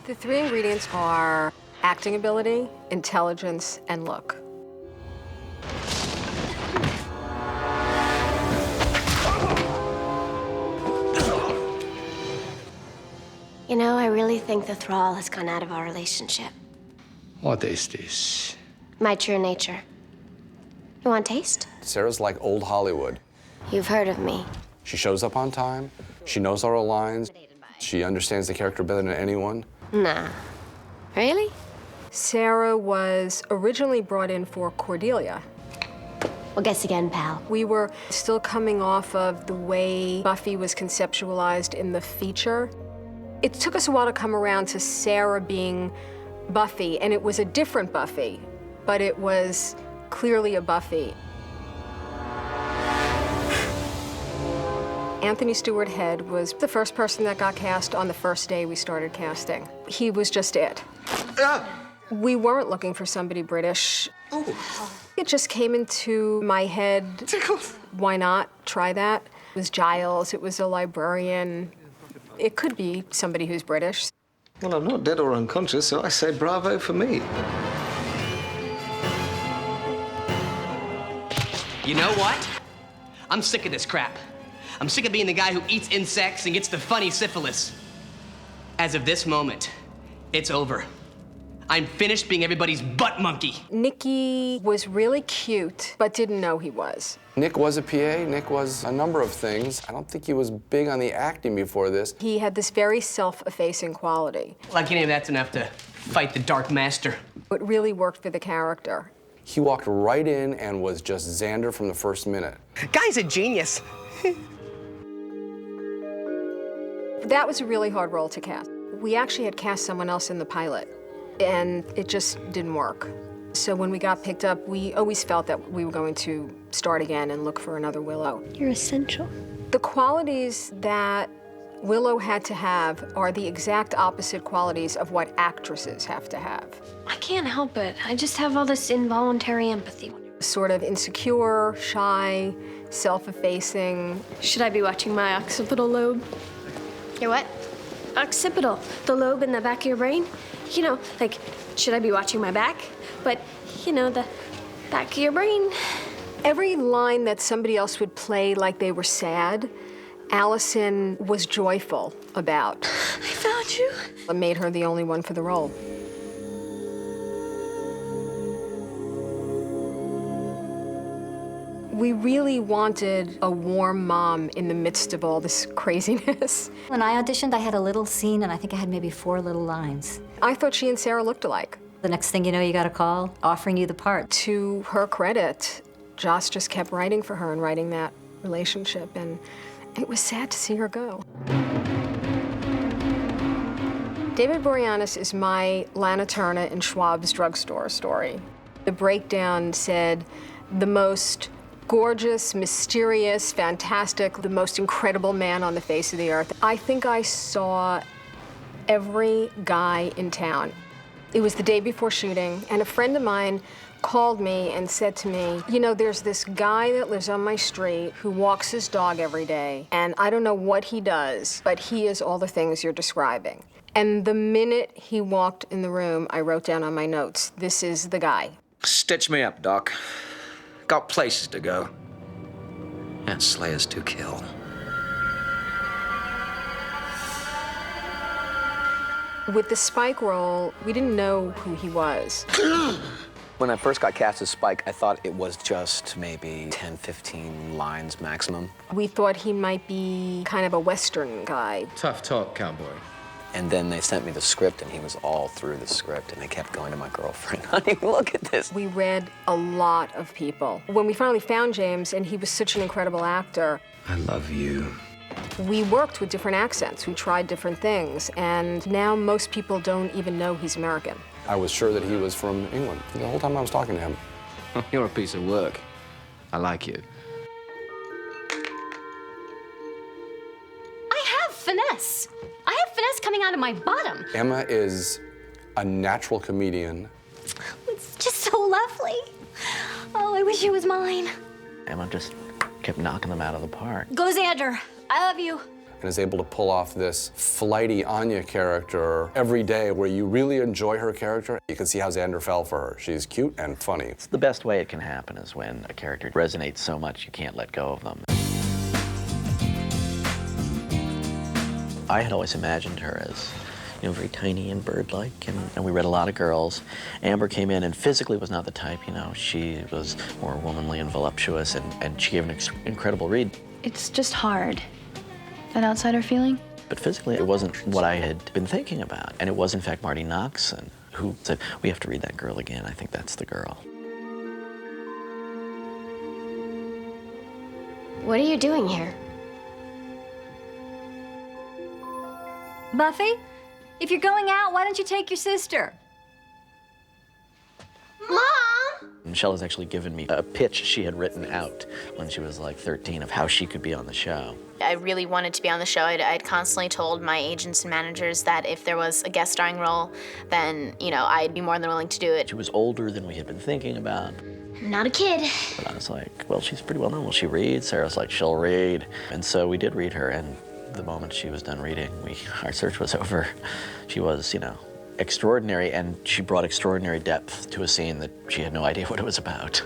The three ingredients are acting ability, intelligence, and look. You know, I really think the thrall has gone out of our relationship. What is this? My true nature. You want taste? Sarah's like old Hollywood. You've heard of me. She shows up on time. She knows all her lines. She understands the character better than anyone. Nah. Really? Sarah was originally brought in for Cordelia. Well, guess again, pal. We were still coming off of the way Buffy was conceptualized in the feature. It took us a while to come around to Sarah being Buffy, and it was a different Buffy, but it was clearly a Buffy. Anthony Stewart Head was the first person that got cast on the first day we started casting. He was just it. We weren't looking for somebody British. It just came into my head. Why not try that? It was Giles, it was a librarian. It could be somebody who's British. Well, I'm not dead or unconscious, so I say bravo for me. You know what? I'm sick of this crap. I'm sick of being the guy who eats insects and gets the funny syphilis. As of this moment, it's over. I'm finished being everybody's butt monkey. Nicky was really cute, but didn't know he was. Nick was a PA. Nick was a number of things. I don't think he was big on the acting before this. He had this very self-effacing quality. Like any of that's enough to fight the Dark Master. It really worked for the character. He walked right in and was just Xander from the first minute. Guy's a genius. That was a really hard role to cast. We actually had cast someone else in the pilot, and it just didn't work. So when we got picked up, we always felt that we were going to start again and look for another Willow. You're essential. The qualities that Willow had to have are the exact opposite qualities of what actresses have to have. I can't help it. I just have all this involuntary empathy. Sort of insecure, shy, self-effacing. Should I be watching my occipital lobe? Your what? Occipital, the lobe in the back of your brain. You know, like, should I be watching my back? But, you know, the back of your brain. Every line that somebody else would play like they were sad, Allison was joyful about. I found you. It made her the only one for the role. We really wanted a warm mom in the midst of all this craziness. When I auditioned, I had a little scene, and I think I had maybe 4 little lines. I thought she and Sarah looked alike. The next thing you know, you got a call offering you the part. To her credit, Joss just kept writing for her and writing that relationship, and it was sad to see her go. David Boreanaz is my Lana Turner in Schwab's drugstore story. The breakdown said, the most gorgeous, mysterious, fantastic, the most incredible man on the face of the earth. I think I saw every guy in town. It was the day before shooting, and a friend of mine called me and said to me, you know, there's this guy that lives on my street who walks his dog every day, and I don't know what he does, but he is all the things you're describing. And the minute he walked in the room, I wrote down on my notes, this is the guy. Stitch me up, Doc. Got places to go. And slayers to kill. With the Spike role, we didn't know who he was. When I first got cast as Spike, I thought it was just maybe 10, 15 lines maximum. We thought he might be kind of a Western guy. Tough talk, cowboy. And then they sent me the script, and he was all through the script, and I kept going to my girlfriend, honey, look at this. We read a lot of people. When we finally found James, and he was such an incredible actor, I love you. we worked with different accents. We tried different things, and now most people don't even know he's American. I was sure that he was from England the whole time I was talking to him. You're a piece of work. I like you. I have finesse. I have finesse coming out of my bottom. Emma is a natural comedian. It's just so lovely. Oh, I wish it was mine. Emma just kept knocking them out of the park. Go, Xander. I love you. and is able to pull off this flighty Anya character every day where you really enjoy her character. You can see how Xander fell for her. She's cute and funny. It's the best way it can happen is when a character resonates so much you can't let go of them. I had always imagined her as, you know, very tiny and bird-like, and we read a lot of girls. Amber came in and physically was not the type, you know. She was more womanly and voluptuous, and she gave an incredible read. It's just hard, that outsider feeling. But physically, it wasn't what I had been thinking about. And it was, in fact, Marty Noxon who said, we have to read that girl again. I think that's the girl. What are you doing here? Buffy, if you're going out, why don't you take your sister? Mom! Michelle has actually given me a pitch she had written out when she was like 13 of how she could be on the show. I really wanted to be on the show. I'd constantly told my agents and managers that if there was a guest starring role, then, you know, I'd be more than willing to do it. She was older than we had been thinking about. I'm not a kid. But I was like, well, she's pretty well known. Will she read? Sarah's like, she'll read. And so we did read her, and the moment she was done reading, our search was over. She was, you know, extraordinary, and she brought extraordinary depth to a scene that she had no idea what it was about.